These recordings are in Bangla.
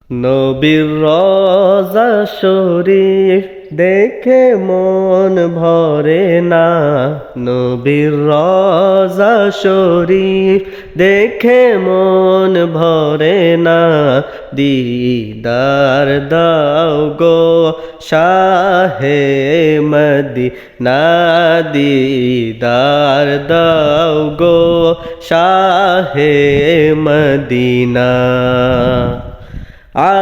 নবীর রওজা শরীফ দেখে মন ভরে না। নবীর রওজা শরীফ দেখে মন ভরে না। দিদার দাও গো শাহে মদিনা, দিদার দাও গো শাহে মদিনা।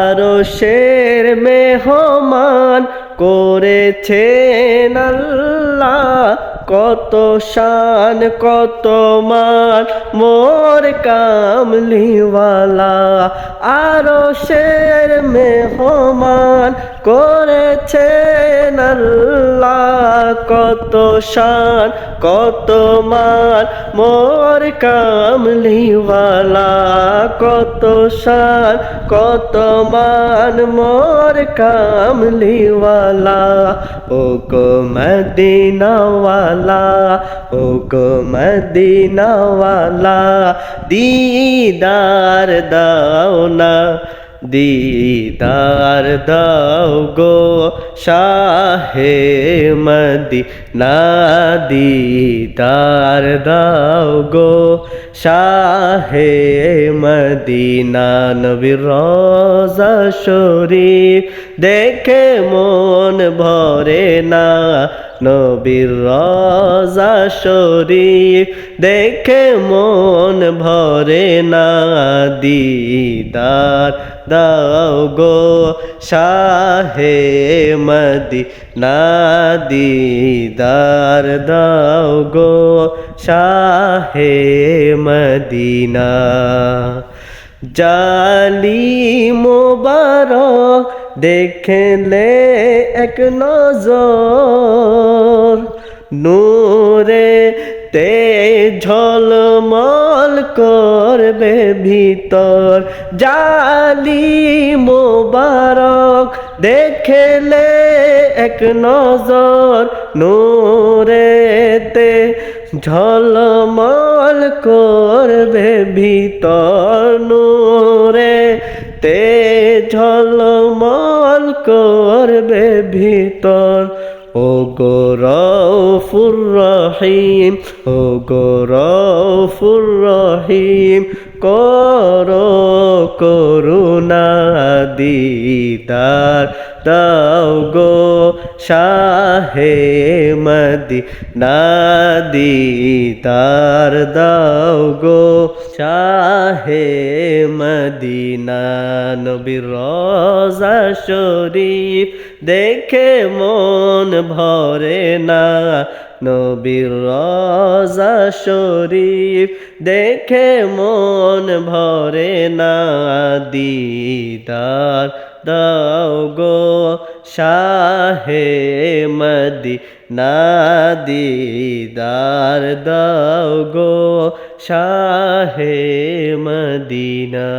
আরশের মেহমান করেছেন আল্লাহ, কত শান কত মান মোর কামলিওয়ালা। আরশের মেহমান করেছেন আল্লাহ, কত শান কত মান মোর কামলিওয়ালা। কত শান কত মান মোর কামলিওয়ালা। ও গো মদিনাওয়ালা, ও গো মদিনাওয়ালা, দিদার দাও না, দিদার দাও গো শাহে মদিনা, দিদার দাও গো শাহে মদিনা। নবীর রওজা শরীফ দেখে মন ভরে না। নবীর রওজা শরীফ দেখে মন ভরে না। দিদার দাও গো শাহে মদিনা, দিদার দাও গো শাহে মদিনা। জালি মোবারক দেখলে এক নজর, নূরে তে ঝলমল করবে ভিতর। জালি মোবারক দেখলে এক নজর, নূরেতে ঝলমল করবে ভিতর, নূরেতে ঝলমল করবে ভিতর। ও গো রউফুর রহিম, ও গো রউফুর রহিম, করো করুণা, দিদার দাও গো শাহে মদিনা, দিদার দাও গো শাহে মদিনা। নবীর রওজা শরীফ দেখে মন ভরে না। নবীর রওজা শরীফ দেখে মন ভরে না। দিদার দাও গো শাহে মদিনা, দিদার দাও গো শাহে মদিনা।